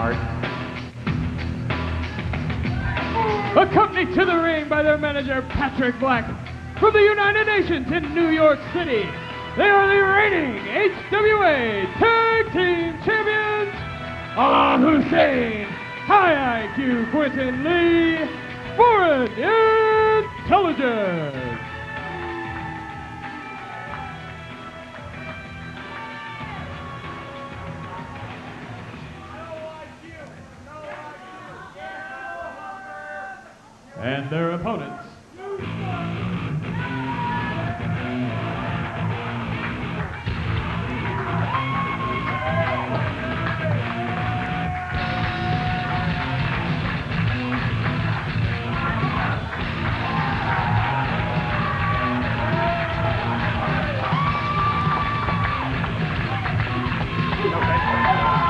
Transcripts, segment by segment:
Mark. Accompanied to the ring by their manager, Patrick Black, from the United Nations in New York City, they are the reigning HWA Tag Team Champions, Allah Hussein, High IQ Quinten Lee, Foreign Intelligence. And their opponents.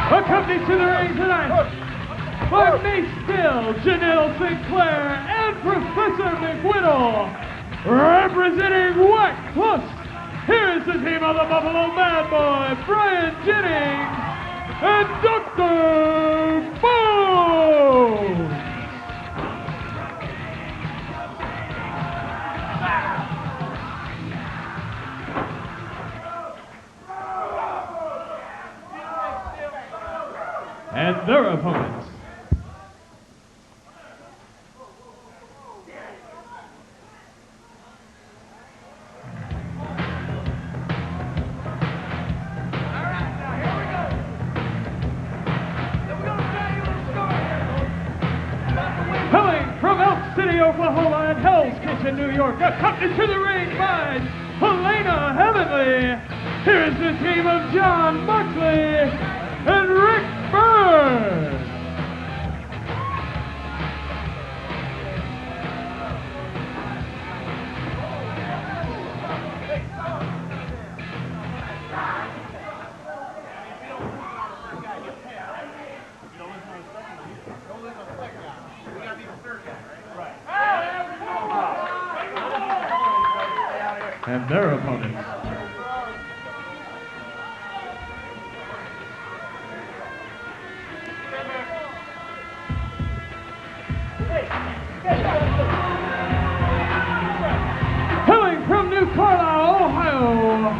Accompanied to the ring tonight by Mace Still, Janelle Sinclair, and Professor McWhittle. Representing Whack Plus, here's the team of the Buffalo Bad Boy, Brian Jennings, and Dr. Bones. And their opponents. Hailing from Elk City, Oklahoma, and Hell's Kitchen, New York, accompanied to the ring by Helena Heavenly. Here is the team of Jon Moxley and Ric Byrne. And their opponents. Hailing from New Carlisle, Ohio,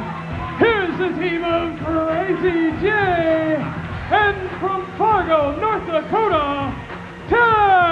here's the team of Crazy J, and from Fargo, North Dakota, Tack.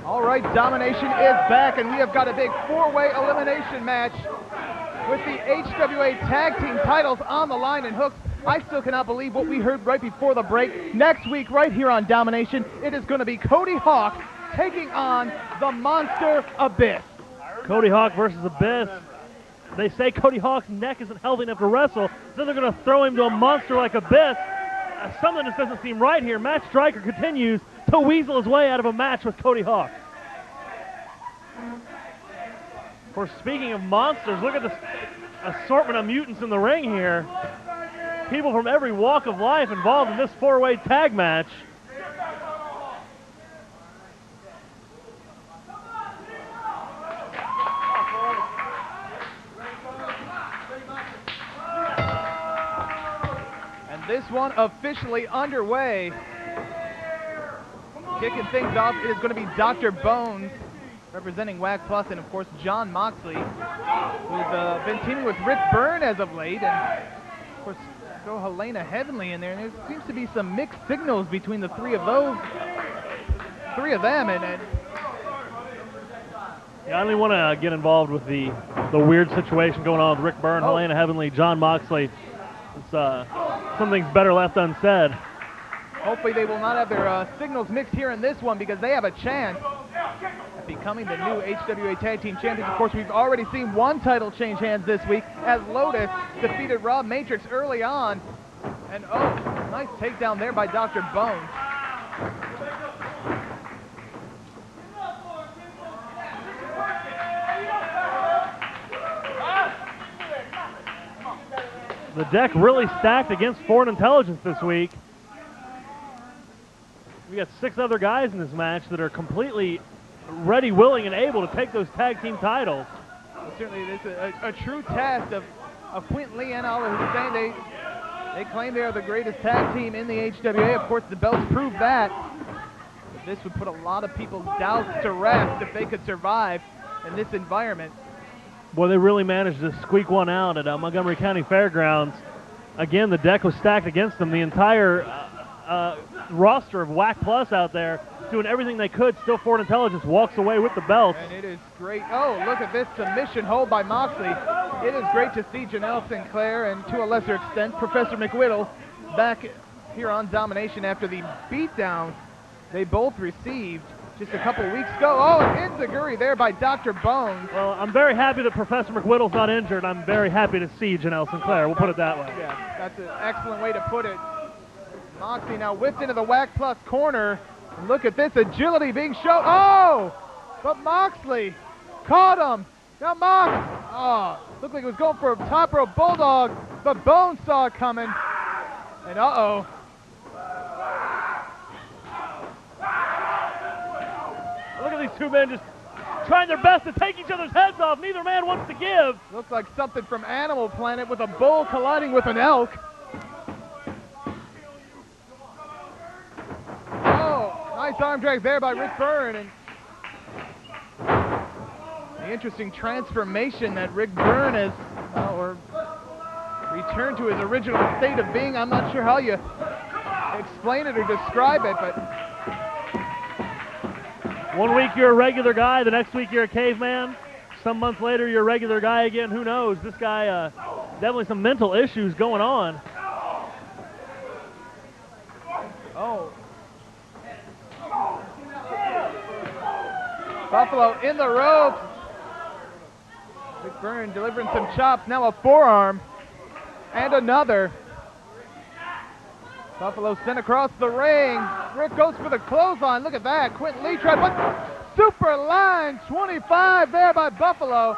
All right, Domination is back, and we have got a big four-way elimination match with the HWA Tag Team titles on the line and hooks. I still cannot believe what we heard right before the break. Next week, right here on Domination, it is going to be Cody Hawk taking on the Monster Abyss. Cody Hawk versus Abyss. They say Cody Hawk's neck isn't healthy enough to wrestle, so they're going to throw him to a monster like Abyss. Something just doesn't seem right here. Matt Striker continues to weasel his way out of a match with Cody Hawk. Of course, speaking of monsters, look at this assortment of mutants in the ring here. People from every walk of life involved in this four-way tag match. This one officially underway. Kicking things off, it is going to be Dr. Bones representing WAC Plus, and of course Jon Moxley, who's been teaming with Ric Byrne as of late, and of course throw Helena Heavenly in there, and there seems to be some mixed signals between the three of them, and yeah, I don't even want to get involved with the weird situation going on with Ric Byrne, Helena Heavenly, Jon Moxley. It's something's better left unsaid. Hopefully they will not have their signals mixed here in this one, because they have a chance at becoming the new HWA Tag Team Champions. Of course, we've already seen one title change hands this week as Lotus defeated Rob Matrix early on. And oh, nice takedown there by Dr. Bones. The deck really stacked against Foreign Intelligence this week. We got 6 other guys in this match that are completely ready, willing, and able to take those tag team titles. Well, certainly it is a true test of Quinten Lee and Allah Hussein. They claim they are the greatest tag team in the HWA. Of course, the belts prove that. But this would put a lot of people's doubts to rest if they could survive in this environment. Boy, they really managed to squeak one out at Montgomery County Fairgrounds. Again, the deck was stacked against them. The entire roster of WAC Plus out there doing everything they could. Still, Foreign Intelligence walks away with the belts. And it is great. Oh, look at this submission hold by Moxley. It is great to see Janelle Sinclair and, to a lesser extent, Professor McWhittle back here on Domination after the beatdown they both received just a couple weeks ago. Oh, an enziguri there by Dr. Bones. Well, I'm very happy that Professor McWhittle's not injured. I'm very happy to see Janelle Sinclair. We'll put it that way. Yeah, that's an excellent way to put it. Moxley now whipped into the WAC Plus corner. And look at this agility being shown. Oh, but Moxley caught him. Now looked like he was going for a top rope bulldog, but Bones saw it coming. And uh-oh. Look at these two men just trying their best to take each other's heads off. Neither man wants to give. Looks like something from Animal Planet with a bull colliding with an elk. Oh, nice arm drag there by Ric Byrne. And the interesting transformation that Ric Byrne has, or returned to his original state of being. I'm not sure how you explain it or describe it, but 1 week you're a regular guy, the next week you're a caveman. Some months later you're a regular guy again. Who knows? This guy, definitely some mental issues going on. Oh. Buffalo in the ropes. Ric Byrne delivering some chops. Now a forearm. And another. Buffalo sent across the ring. Rick goes for the clothesline. Look at that. Quinten Lee tried one. Super line 25 there by Buffalo.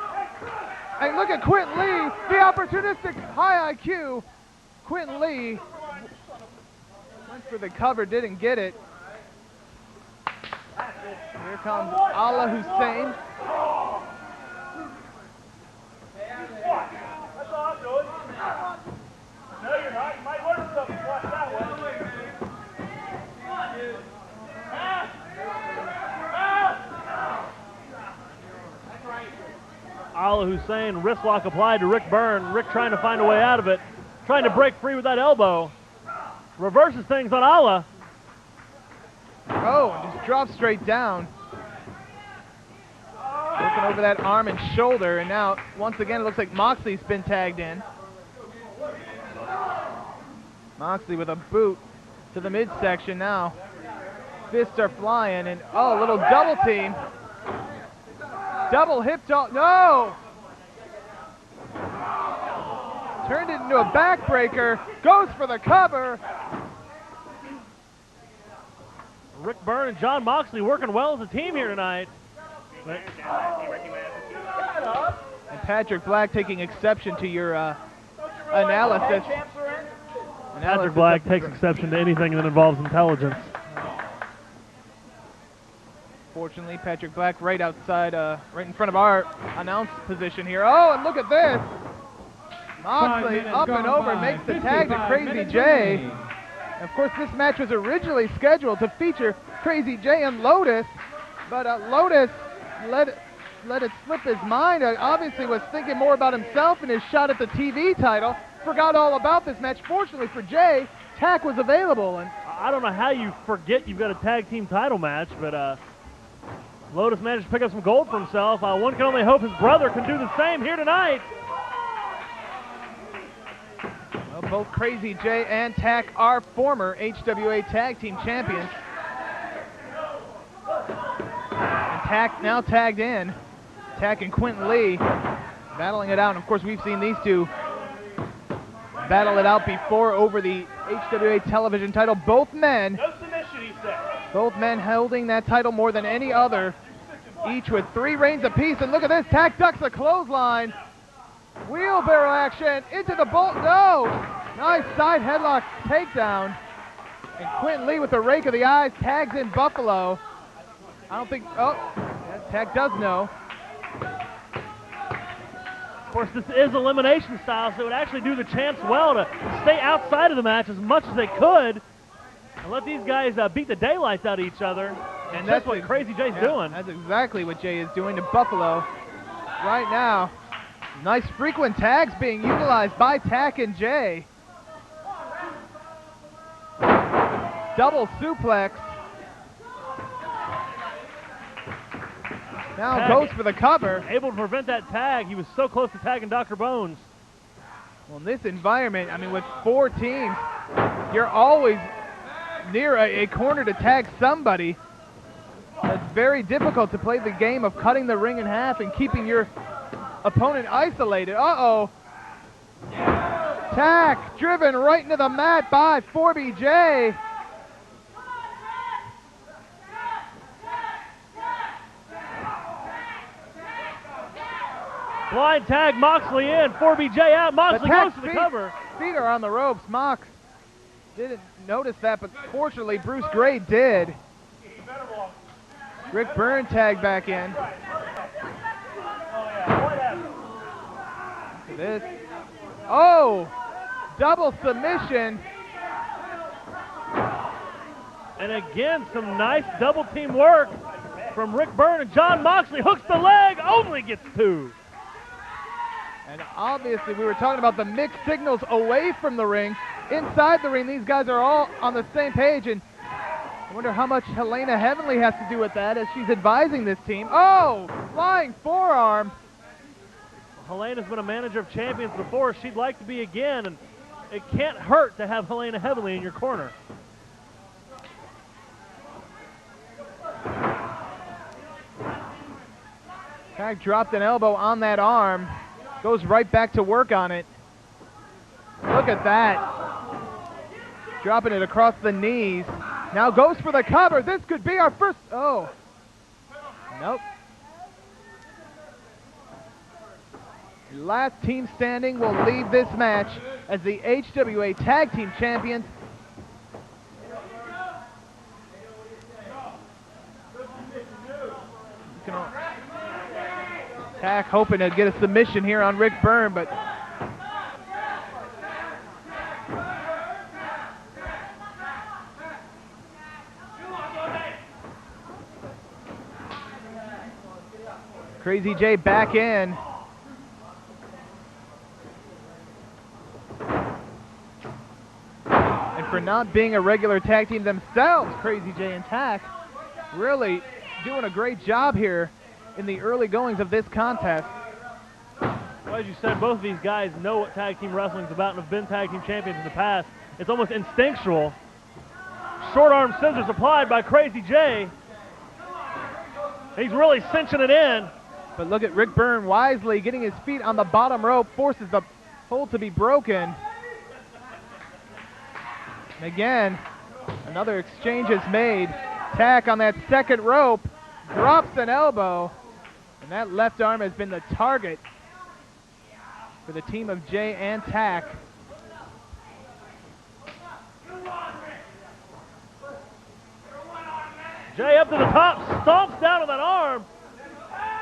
And look at Quinten Lee, the opportunistic high IQ. Quinten Lee went for the cover, didn't get it. Here comes Allah Hussein. No, you're not. You might learn something. Watch that way. Allah Hussein, wrist lock applied to Ric Byrne. Rick trying to find a way out of it. Trying to break free with that elbow. Reverses things on Allah. Oh, and just drops straight down. Looking over that arm and shoulder, and now, once again, it looks like Moxley's been tagged in. Moxley with a boot to the midsection now. Fists are flying, and oh, a little double team. Double hip toss, no! Turned it into a backbreaker, goes for the cover. Ric Byrne and Jon Moxley working well as a team here tonight. And Patrick Black taking exception to your analysis. Patrick Black takes exception to anything that involves intelligence. Fortunately, Patrick Black right outside, right in front of our announce position here. Oh, and look at this. Moxley up and over, makes the tag to Crazy J. Of course, this match was originally scheduled to feature Crazy J and Lotus, but Lotus let it slip his mind. Obviously was thinking more about himself and his shot at the TV title. Forgot all about this match. Fortunately for Jay, Tack was available. And I don't know how you forget you've got a tag team title match, but Lotus managed to pick up some gold for himself. One can only hope his brother can do the same here tonight. Well, both Crazy J and Tack are former HWA Tag Team Champions. And Tack now tagged in. Tack and Quinten Lee battling it out. And of course, we've seen these two battle it out before over the HWA television title. Both men, No submission, he said. both men holding that title more than any other, each with 3 reigns apiece. And look at this, Tack ducks a clothesline. Wheelbarrow action into the bolt. No! Nice side headlock takedown. And Quinten Lee with the rake of the eyes tags in Buffalo. I don't think, oh, yeah, Tack does know. Of course, this is elimination style, so it would actually do the champs well to stay outside of the match as much as they could and let these guys beat the daylights out of each other. And that's what Crazy Jay's doing. That's exactly what Jay is doing to Buffalo right now. Nice frequent tags being utilized by Tack and Jay. Double suplex. Now Tack goes for the cover. Able to prevent that tag. He was so close to tagging Dr. Bones. Well, in this environment, I mean, with 4 teams, you're always near a corner to tag somebody. It's very difficult to play the game of cutting the ring in half and keeping your opponent isolated. Uh-oh. Tack driven right into the mat by 4BJ. Blind tag Moxley in, 4BJ out, Moxley goes for the cover. Feet are on the ropes. Mox didn't notice that, but fortunately Bruce Gray did. Ric Byrne tagged back in. Look at this. Oh, double submission. And again, some nice double team work from Ric Byrne, and Jon Moxley hooks the leg, only gets 2. And obviously we were talking about the mixed signals away from the ring. Inside the ring, these guys are all on the same page, and I wonder how much Helena Heavenly has to do with that as she's advising this team. Oh, flying forearm. Helena's been a manager of champions before. She'd like to be again, and it can't hurt to have Helena Heavenly in your corner. Tack dropped an elbow on that arm. Goes right back to work on it. Look at that. Dropping it across the knees. Now goes for the cover. This could be our first. Oh. Nope. Last team standing will lead this match as the HWA Tag Team Champions. Tack hoping to get a submission here on Ric Byrne, but Crazy Jay back in. And for not being a regular tag team themselves, Crazy Jay and Tack really doing a great job here in the early goings of this contest. Well, as you said, both of these guys know what tag team wrestling is about and have been tag team champions in the past. It's almost instinctual. Short arm scissors applied by Crazy Jay. He's really cinching it in. But look at Ric Byrne wisely getting his feet on the bottom rope, forces the hold to be broken. And again, another exchange is made. Tack on that second rope, drops an elbow, and that left arm has been the target for the team of Jay and Tack. Jay up to the top, stomps down on that arm.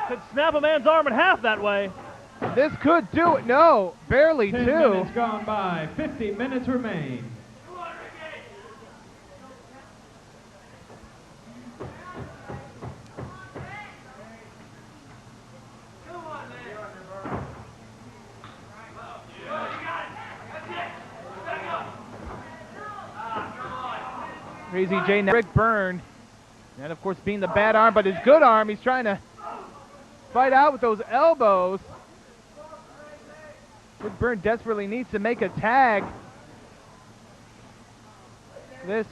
Could snap a man's arm in half that way. This could do it. No, barely 10 two. minutes gone by, 50 minutes remain. Crazy Jay, now Ric Byrne, and of course being the bad arm, but his good arm, he's trying to fight out with those elbows. Ric Byrne desperately needs to make a tag. This.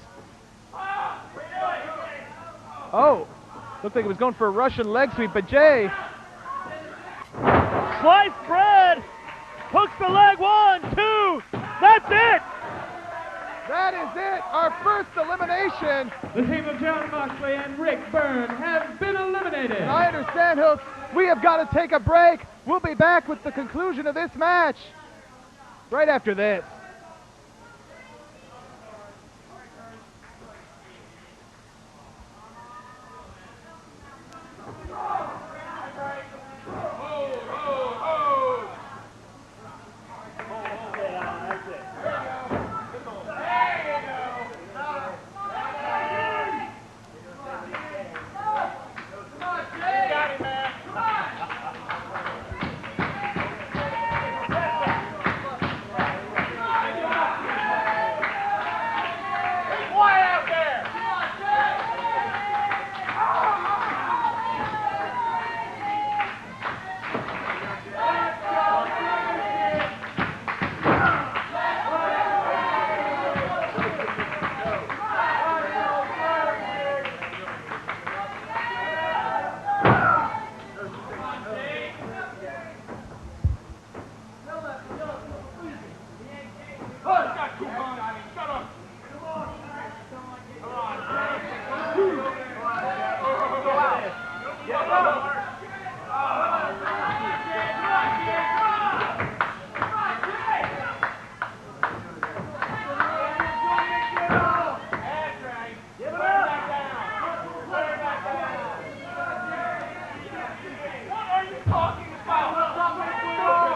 Oh, looked like he was going for a Russian leg sweep, but Jay. Sliced bread, hooks the leg, 1, 2, that's it. That is it, our first elimination. The team of Jon Moxley and Ric Byrne have been eliminated. And I understand We have got to take a break. We'll be back with the conclusion of this match right after this.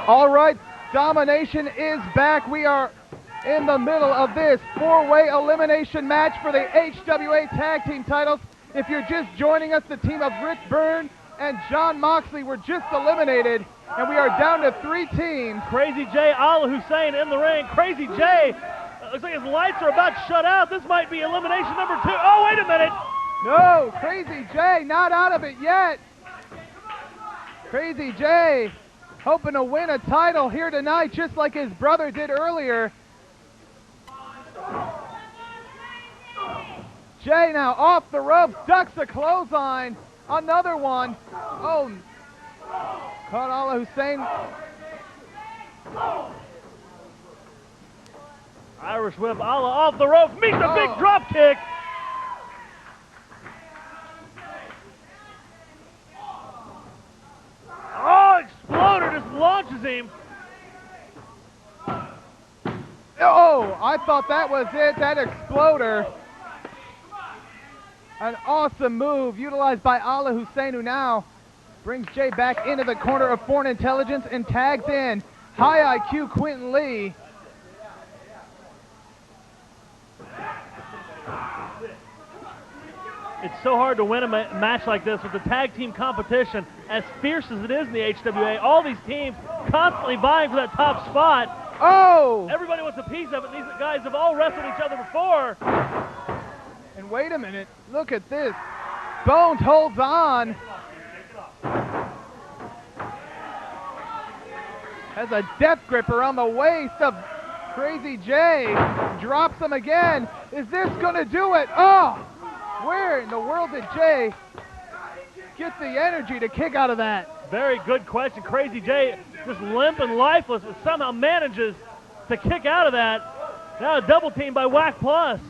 All right, Domination is back. We are in the middle of this four-way elimination match for the HWA Tag Team titles. If you're just joining us, the team of Ric Byrne and Jon Moxley were just eliminated, and we are down to 3 teams. Crazy J, Allah Hussein in the ring. Crazy J, looks like his lights are about to shut out. This might be elimination number 2. Oh, wait a minute. No, Crazy J not out of it yet. Crazy J hoping to win a title here tonight, just like his brother did earlier. Jay now off the ropes, ducks the clothesline. Another one. Oh, caught Allah Hussein. Irish whip, Allah off the ropes, meets a big drop kick. Oh, Exploder just launches him. Oh, I thought that was it, that Exploder. An awesome move utilized by Allah Hussein, who now brings Jay back into the corner of Foreign Intelligence and tags in high IQ Quinten Lee. It's so hard to win a match like this with the tag team competition as fierce as it is in the HWA. All these teams constantly vying for that top spot. Oh! Everybody wants a piece of it. These guys have all wrestled each other before. And wait a minute, look at this. Bones holds on. Has a death grip around the waist of Crazy J. Drops him again. Is this gonna do it? Oh! Where in the world did Jay get the energy to kick out of that? Very good question. Crazy J just limp and lifeless, but somehow manages to kick out of that. Now a double team by Whack Plus.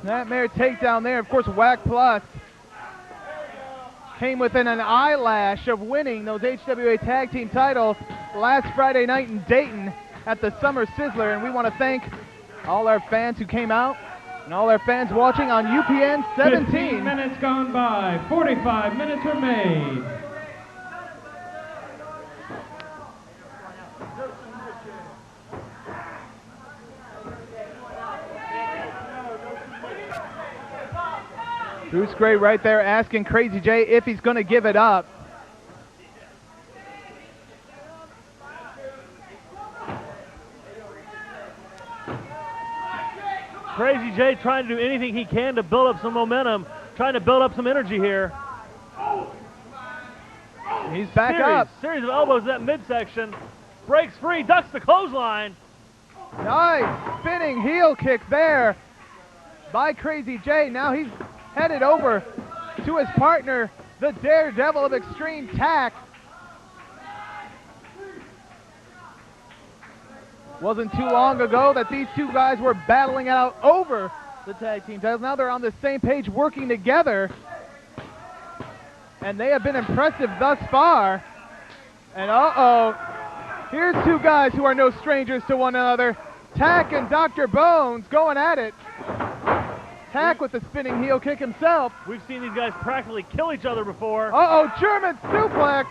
Nightmare takedown there. Of course, Whack Plus came within an eyelash of winning those HWA Tag Team titles last Friday night in Dayton at the Summer Sizzler, and we want to thank all our fans who came out and all our fans watching on UPN 17. 15 minutes gone by, 45 minutes are made. Bruce Gray right there asking Crazy J if he's going to give it up. Crazy J trying to do anything he can to build up some momentum, trying to build up some energy here. He's back up. Series of elbows in that midsection. Breaks free, ducks the clothesline. Nice spinning heel kick there by Crazy J. Now he's headed over to his partner, the Daredevil of Extreme, Tack. Wasn't too long ago that these two guys were battling out over the tag team titles. Now they're on the same page working together. and they have been impressive thus far. And here's two guys who are no strangers to one another. Tack and Dr. Bones going at it. Tack with the spinning heel kick himself. We've seen these guys practically kill each other before. German suplex.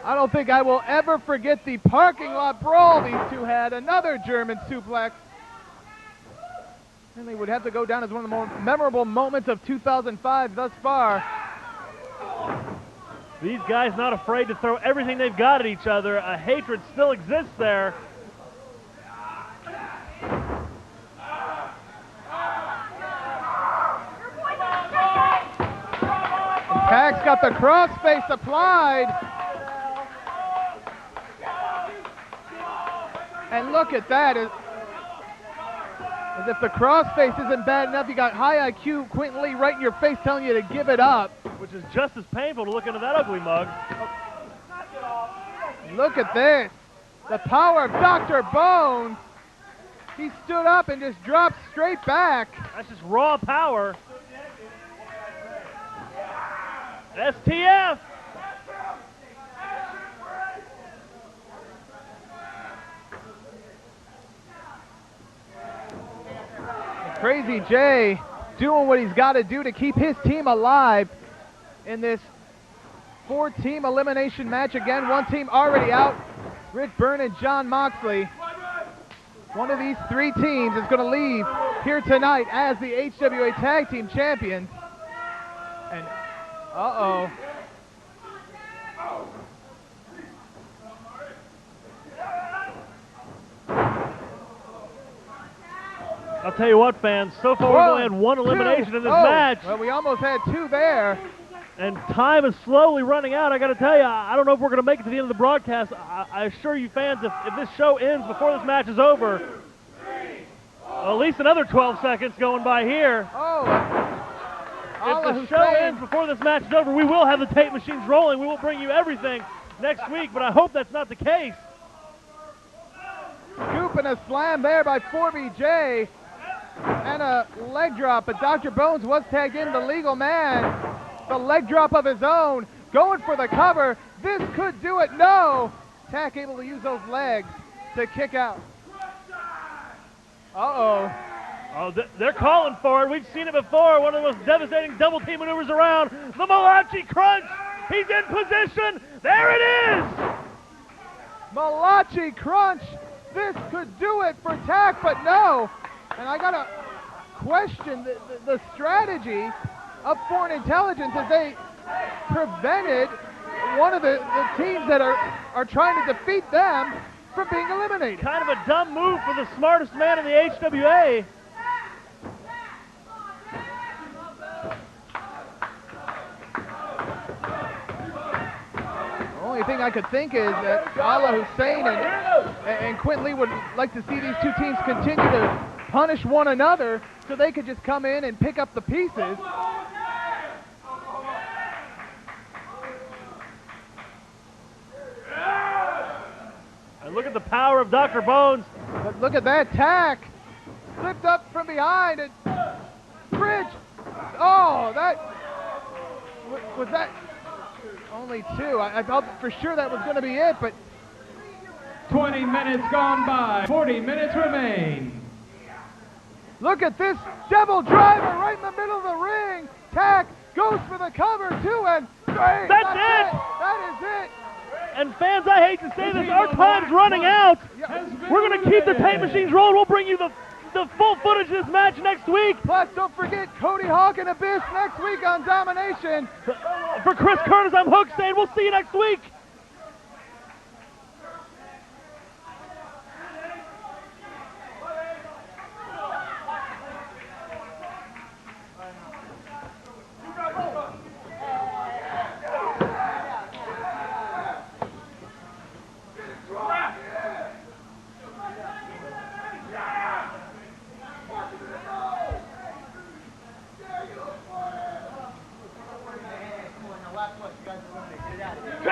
I don't think I will ever forget the parking lot brawl these two had. Another German suplex. And they would have to go down as one of the more memorable moments of 2005 thus far. These guys not afraid to throw everything they've got at each other. A hatred still exists there. Tack's got the crossface applied. And look at that. As if the crossface isn't bad enough, you got high IQ Quinten Lee right in your face telling you to give it up. Which is just as painful to look into that ugly mug. Look at this. The power of Dr. Bones. He stood up and just dropped straight back. That's just raw power. STF. Crazy J doing what he's got to do to keep his team alive in this 4-team elimination match. Again, one team already out, Ric Byrne and Jon Moxley. One of these 3 teams is going to leave here tonight as the HWA Tag Team Champions. And I'll tell you what, fans, so far we've only had 1 elimination in this match. Well, we almost had 2 there. And time is slowly running out. I got to tell you, I don't know if we're going to make it to the end of the broadcast. I assure you fans, if this show ends before this match is over, at least another 12 seconds going by here. If the show ends before this match is over, we will have the tape machines rolling. We will bring you everything next week, but I hope that's not the case. Scoop and a slam there by 4BJ. And a leg drop, but Dr. Bones was tagged in, the legal man. The leg drop of his own, going for the cover. This could do it. No! Tack able to use those legs to kick out. They're calling for it. We've seen it before. One of the most devastating double team maneuvers around. The Malachi Crunch. He's in position. There it is. Malachi Crunch. This could do it for Tack, but no. And I gotta question the strategy of Foreign Intelligence as they prevented one of the teams that are trying to defeat them from being eliminated. Kind of a dumb move for the smartest man in the HWA. The only thing I could think is that Allah Hussein and Quinten Lee would like to see these 2 teams continue to punish one another so they could just come in and pick up the pieces. And look at the power of Dr. Bones. But look at that. Tack slipped up from behind and bridge. Oh, that was that only 2. I thought for sure that was going to be it, but 20 minutes gone by. 40 minutes remain. Look at this devil driver right in the middle of the ring. Tack goes for the cover too, and great. That's it. That is it. And fans, I hate to say this, our time's running out. We're going to keep the tape machines rolling. We'll bring you the full footage of this match next week. Plus, don't forget Cody Hawk and Abyss next week on Domination. For Chris Curtis, I'm Hook saying we'll see you next week.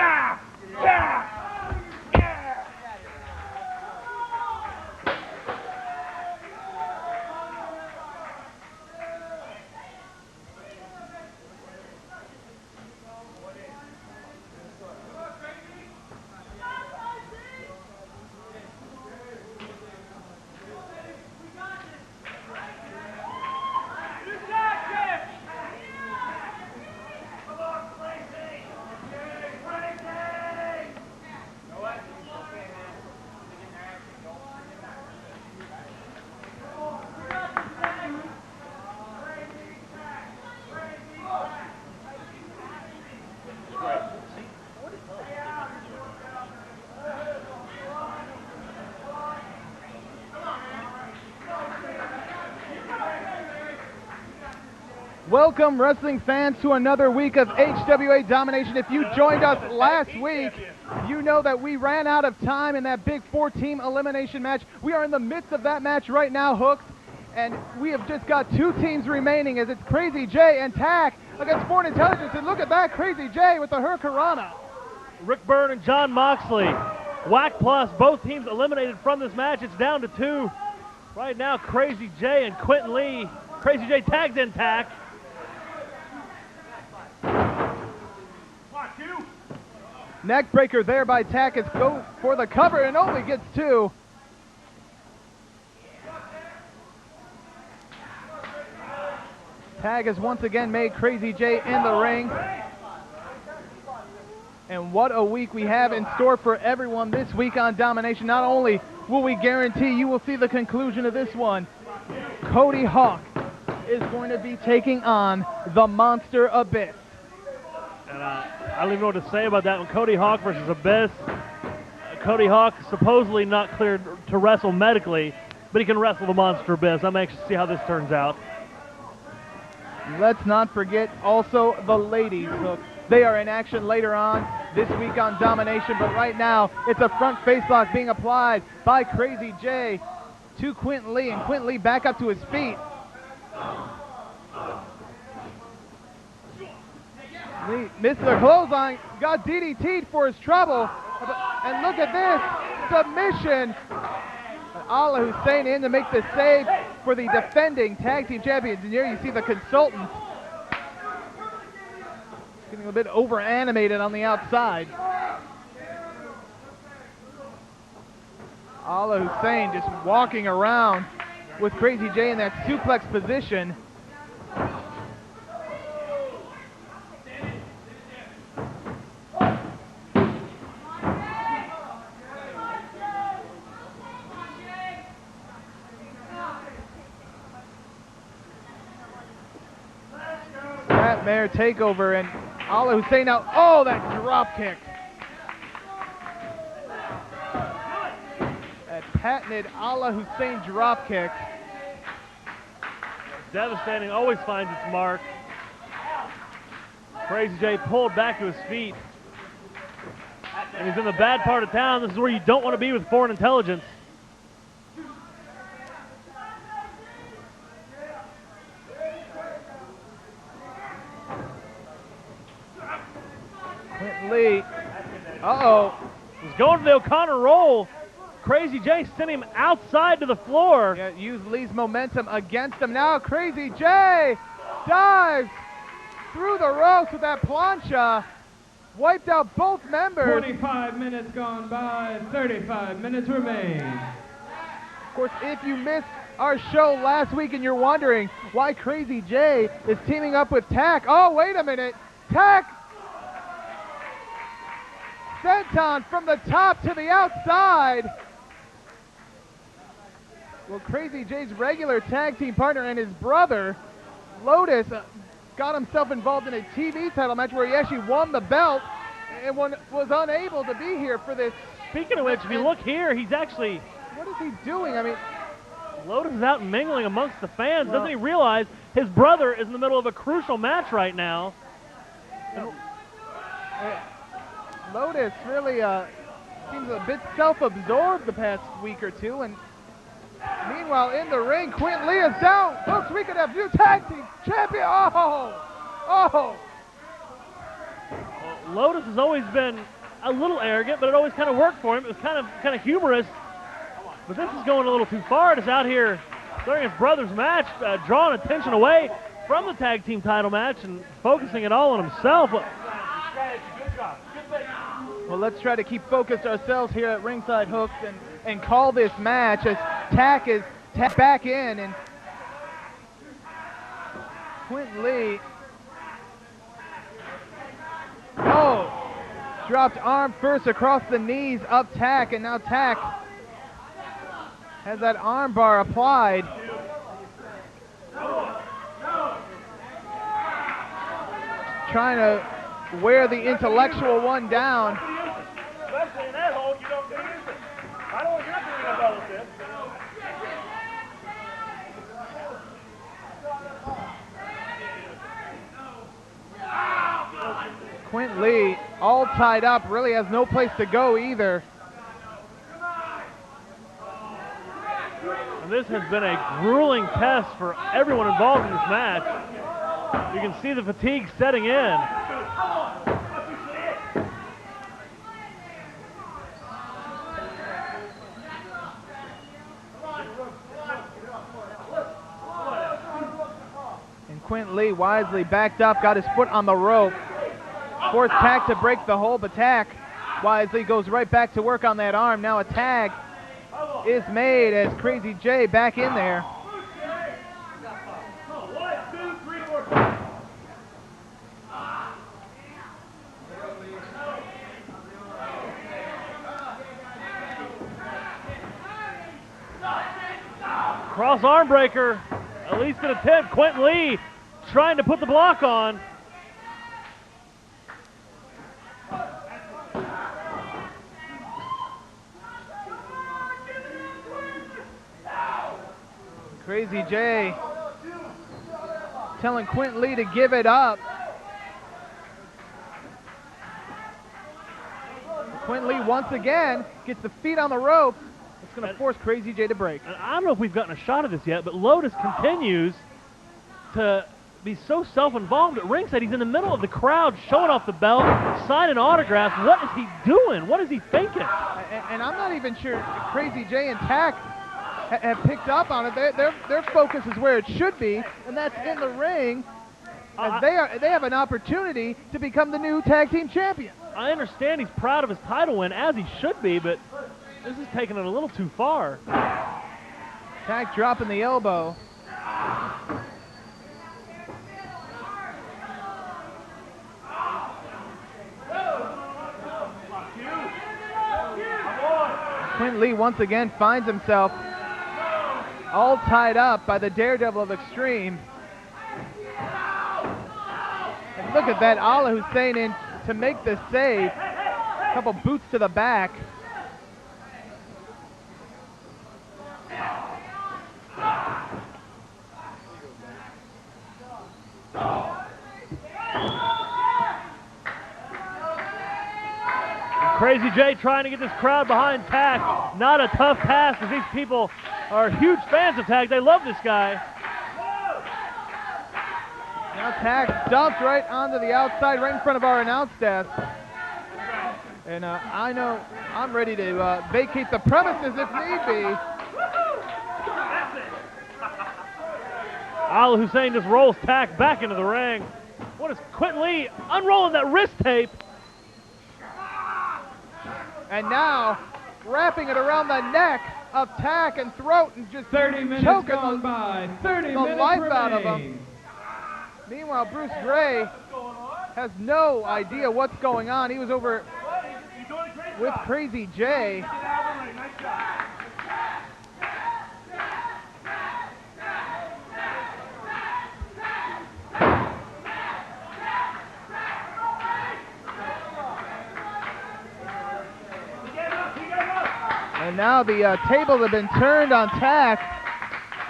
Ah! Welcome, wrestling fans, to another week of HWA Domination. If you joined us last week, you know that we ran out of time in that big 4-team elimination match. We are in the midst of that match right now, Hooks, and we have just got 2 teams remaining as it's Crazy J and Tack against Foreign Intelligence. And look at that, Crazy J with the Hurricanrana. Ric Byrne and Jon Moxley. Whack plus, both teams eliminated from this match. It's down to 2. Right now, Crazy J and Quinten Lee. Crazy J tags in Tack. Neck breaker there by Tack. It's go for the cover and only gets 2. Tag has once again made Crazy J in the ring. And what a week we have in store for everyone this week on Domination. Not only will we guarantee you will see the conclusion of this one, Cody Hawk is going to be taking on the Monster Abyss. And I don't even know what to say about that one. Cody Hawk versus Abyss. Cody Hawk supposedly not cleared to wrestle medically, but he can wrestle the Monster Abyss. I'm anxious to see how this turns out. Let's not forget also the ladies. Look, they are in action later on this week on Domination, but right now it's a front facelock being applied by Crazy J to Quinten Lee, and Quinten Lee back up to his feet. Lee missed the clothesline, got DDT'd for his trouble, and look at this, submission. Allah Hussein in to make the save for the defending tag team champions. And here you see the consultants getting a bit over animated on the outside. Allah Hussein just walking around with Crazy J in that suplex position. Snapmare takeover, and Allah Hussein now, oh, that drop kick. That patented Allah Hussein drop kick. Devastating, always finds its mark. Crazy J pulled back to his feet. And he's in the bad part of town. This is where you don't want to be with Foreign Intelligence. Quinten Lee, uh-oh. He's going for the O'Connor roll. Crazy J sent him outside to the floor. Yeah, use Lee's momentum against him. Now Crazy J dives through the ropes with that plancha. Wiped out both members. 25 minutes gone by, 35 minutes remain. Of course, if you missed our show last week and you're wondering why Crazy J is teaming up with Tack, oh, wait a minute. Tack senton from the top to the outside. Well, Crazy J's regular tag team partner and his brother, Lotus, got himself involved in a TV title match where he actually won the belt and was unable to be here for this. Speaking of which, if you look here, he's actually... What is he doing? I mean... Lotus is out mingling amongst the fans. Well, doesn't he realize his brother is in the middle of a crucial match right now? Lotus really seems a bit self-absorbed the past week or two, and meanwhile in the ring, Quinten Lee is down. Folks, we could have new tag team champion. Oh! Well, Lotus has always been a little arrogant, but it always kind of worked for him. It was kind of humorous, but this is going a little too far. It is out here during his brother's match, drawing attention away from the tag team title match and focusing it all on himself. Well, let's try to keep focused ourselves here at Ringside Hooks and call this match as Tack is back in, and Quinten Lee, dropped arm first across the knees of Tack, and now Tack has that arm bar applied. Trying to wear the intellectual one down. Quinten Lee, all tied up, really has no place to go either. And this has been a grueling test for everyone involved in this match. You can see the fatigue setting in. And Quinten Lee wisely backed up, got his foot on the rope. Forced Tack to break the hold, but Tack wisely goes right back to work on that arm. Now a tag is made as Crazy J back in there. Cross arm breaker, at least an attempt. Quinten Lee trying to put the block on. Crazy J telling Quinten Lee to give it up. Quinten Lee once again gets the feet on the rope. It's going to force Crazy J to break. And I don't know if we've gotten a shot of this yet, but Lotus continues to be so self-involved at ringside. He's in the middle of the crowd showing off the belt, signing autographs. What is he doing? What is he thinking? And I'm not even sure Crazy J and Tack have picked up on it. Their focus is where it should be, and that's in the ring. As they have an opportunity to become the new tag team champions. I understand he's proud of his title win, as he should be, but this is taking it a little too far. Tack dropping the elbow. Quinten Lee once again finds himself all tied up by the Daredevil of Extreme. And look at that, Allah Hussein in to make the save. A couple boots to the back. Crazy J trying to get this crowd behind Tack. Not a tough task, as these people are huge fans of Tack. They love this guy. Now Tack dumped right onto the outside, right in front of our announce desk. And I know I'm ready to vacate the premises if need be. Allah Hussein just rolls Tack back into the ring. What is Quinten Lee unrolling that wrist tape? And now wrapping it around the neck of Tack and throat and just 30 minutes choking gone by. 30 the minutes life remain. out of him. Meanwhile, Bruce Gray has no idea what's going on. He was over with Crazy J. And now the tables have been turned on Tack,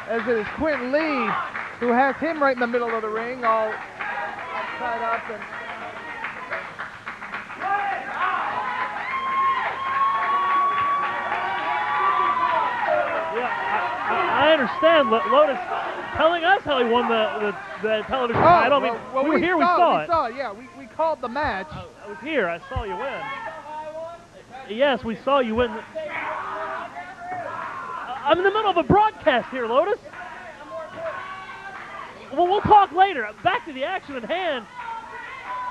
as it is Quinten Lee who has him right in the middle of the ring, all tied up. And yeah, I understand Lotus telling us how he won the television title. I mean, well, we were here, we saw it. Yeah, we called the match. I was here, I saw you win. Yes, we saw you win. I'm in the middle of a broadcast here, Lotus. Well, we'll talk later. Back to the action at hand.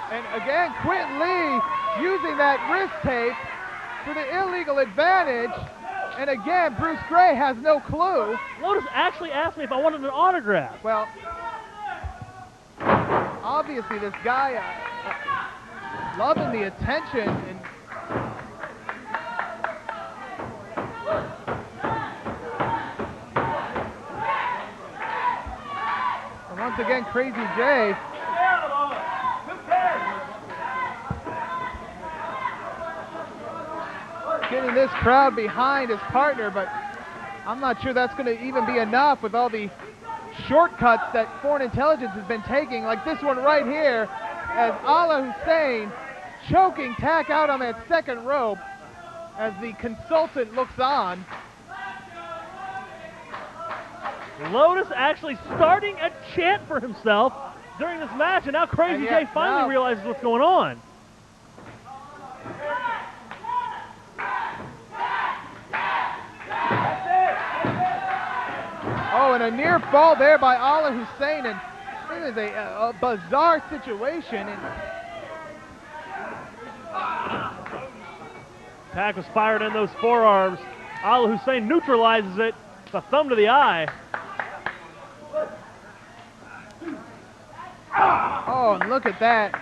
And again, Quinten Lee using that wrist tape for the illegal advantage. And again, Bruce Gray has no clue. Lotus actually asked me if I wanted an autograph. Well, obviously this guy loving the attention. And once again, Crazy J getting this crowd behind his partner, but I'm not sure that's going to even be enough with all the shortcuts that Foreign Intelligence has been taking, like this one right here, as Allah Hussein choking Tack out on that second rope as the consultant looks on. Lotus actually starting a chant for himself during this match, and now Crazy J finally realizes what's going on. Oh, and a near fall there by Allah Hussein, and it is a bizarre situation. And Tack was fired in those forearms. Allah Hussein neutralizes it. It's a thumb to the eye. Oh, and look at that.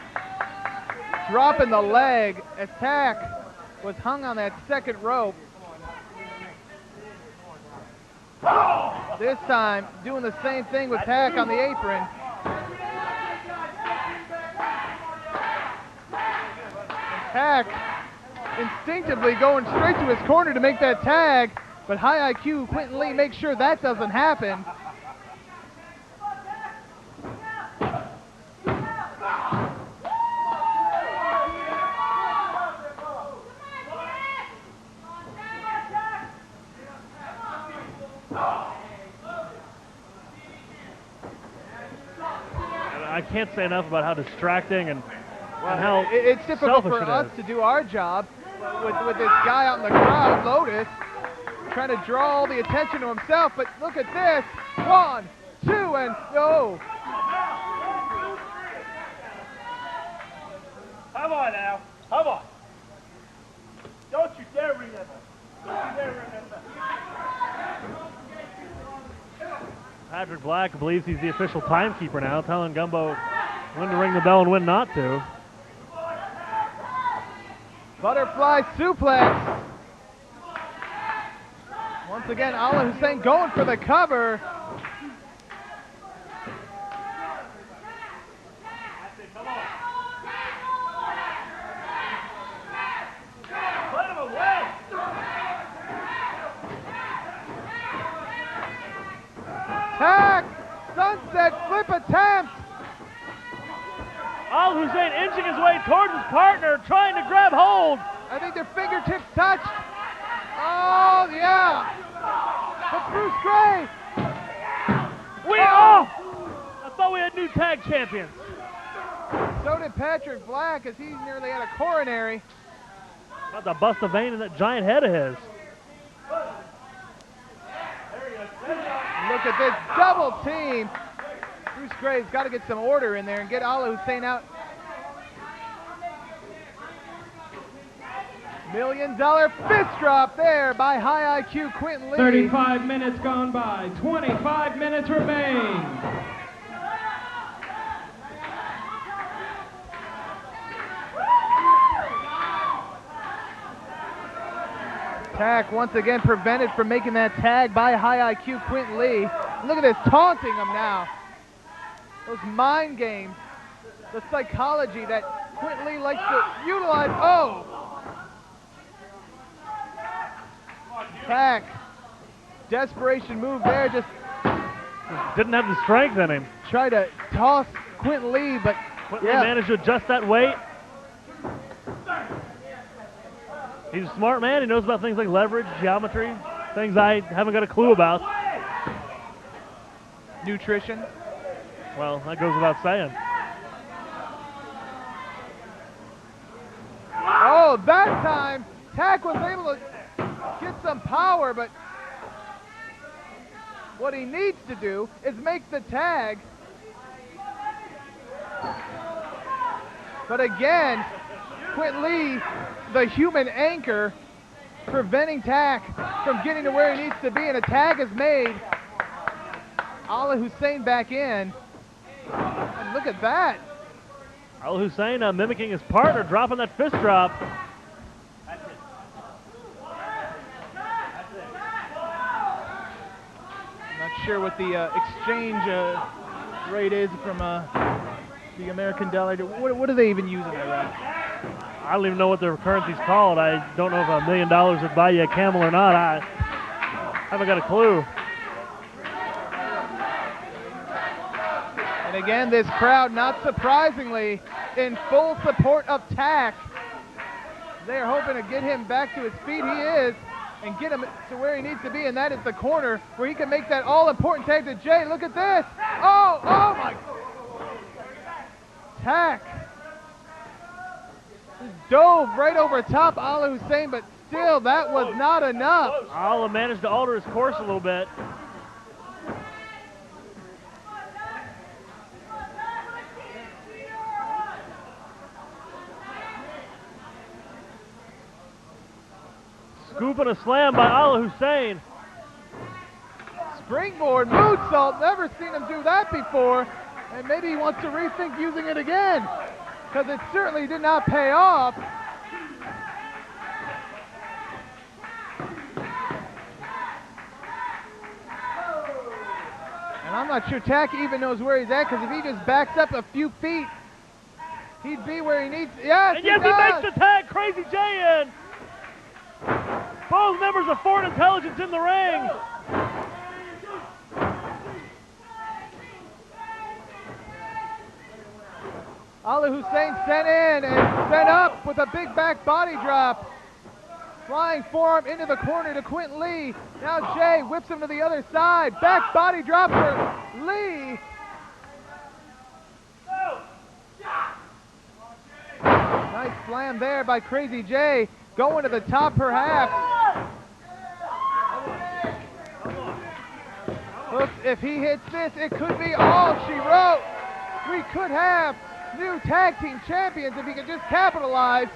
Dropping the leg as Tack was hung on that second rope. This time, doing the same thing with Tack on the apron. Tack instinctively going straight to his corner to make that tag, but high IQ Quinten Lee makes sure that doesn't happen. I can't say enough about how distracting and how it's difficult for us to do our job with this guy out in the crowd, Lotus, trying to draw all the attention to himself. But look at this. 1, 2, and no. Come on now. Come on. Don't you dare remember. Don't you dare remember. Patrick Black believes he's the official timekeeper now, telling Gumbo when to ring the bell and when not to. Butterfly suplex. Once again, Allah Hussein going for the cover. Tack! Sunset flip attempt! Al Hussein inching his way towards his partner, trying to grab hold. I think their fingertips touched. Oh, yeah! But Bruce Gray! I thought we had new tag champions. So did Patrick Black as he nearly had a coronary. About to bust a vein in that giant head of his. Look at this double team. Bruce Gray's got to get some order in there and get Allah Hussein out. $1 million fist drop there by high IQ Quinten Lee. 35 minutes gone by. 25 minutes remain. Tack once again prevented from making that tag by high IQ Quinten Lee. Look at this, taunting him now. Those mind games, the psychology that Quinten Lee likes to utilize. Oh! Tack, desperation move there, just didn't have the strength in him. Try to toss Quinten Lee, but Quinten Lee managed to adjust that weight. He's a smart man. He knows about things like leverage, geometry, things I haven't got a clue about. Nutrition. Well, that goes without saying. Oh, that time, Tack was able to get some power, but what he needs to do is make the tag. But again, Quinten Lee, the human anchor, preventing Tack from getting to where he needs to be, and a tag is made. Allah Hussein back in. And look at that. Al Hussein mimicking his partner, dropping that fist drop. I'm not sure what the exchange rate is from the American dollar. What do they even use in Iraq? I don't even know what their currency's called. I don't know if $1 million would buy you a camel or not. I haven't got a clue. And again, this crowd, not surprisingly, in full support of Tack. They are hoping to get him back to his feet. He is, and get him to where he needs to be, and that is the corner where he can make that all-important tag to Jay. Look at this. Oh my. Tack dove right over top Allah Hussein, but still, that was not enough. Allah managed to alter his course a little bit. Scoop and a slam by Allah Hussein. Springboard moonsault, never seen him do that before, and maybe he wants to rethink using it again, because it certainly did not pay off. And I'm not sure Tack even knows where he's at, because if he just backs up a few feet, he'd be where he needs. Yes, and yes, he makes the tag. Crazy J in. Both members of Foreign Intelligence in the ring. Ali Hussein sent in and sent up with a big back body drop. Flying forearm into the corner to Quinten Lee. Now Jay whips him to the other side. Back body drop for Lee. Nice slam there by Crazy Jay. Going to the top perhaps. Looks, if he hits this, it could be all she wrote. We could have new tag team champions if he could just capitalize.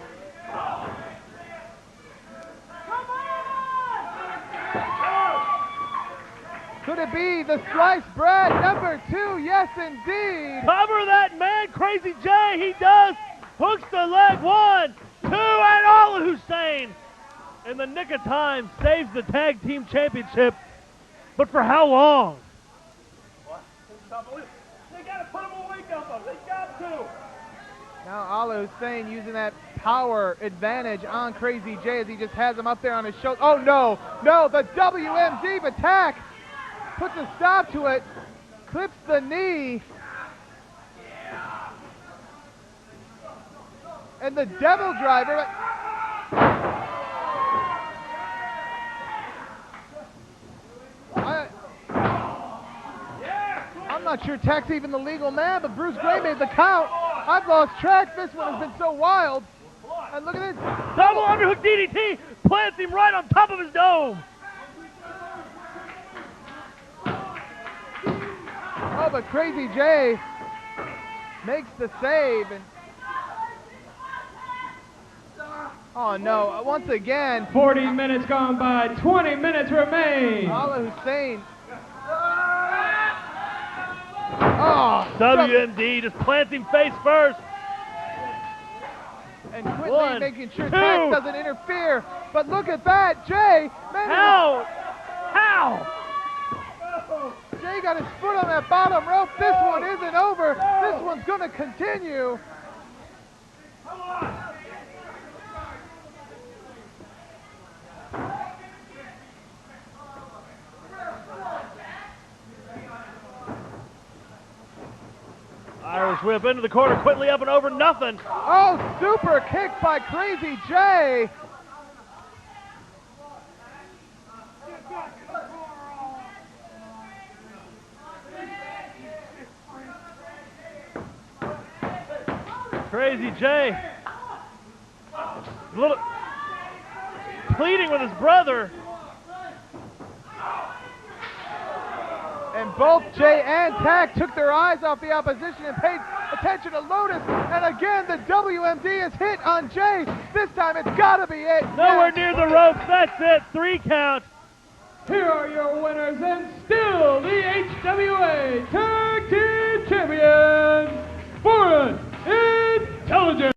Could it be the sliced bread number 2? Yes, indeed. Cover that man, Crazy J. He does. Hooks the leg. 1, 2, and Allah Hussein, in the nick of time, saves the tag team championship. But for how long? What? They got to put him away, Dumbo. They got to. Now Allah Hussein using that power advantage on Crazy J as he just has him up there on his shoulder. Oh no, the WMD attack puts a stop to it, clips the knee, and the devil driver. I'm not sure Tack's even the legal man, but Bruce Gray made the count. I've lost track. This one has been so wild. And look at this. Double underhook DDT plants him right on top of his dome. Oh, but Crazy J makes the save. And oh no, once again. 40 minutes gone by, 20 minutes remain. Allah Hussein. Oh, WMD just plants him face first. And Quinten 1, making sure 2. Tack doesn't interfere. But look at that, Jay. How? Jay got his foot on that bottom rope. This one isn't over. This one's going to continue. Come on. Irish whip into the corner, Quinten up and over, nothing. Oh, super kick by Crazy J. Crazy J. A little pleading with his brother. And both Jay and Tack took their eyes off the opposition and paid attention to Lotus. And again, the WMD is hit on Jay. This time it's got to be it. Nowhere near the ropes. That's it. 3 count. Here are your winners and still the HWA Tag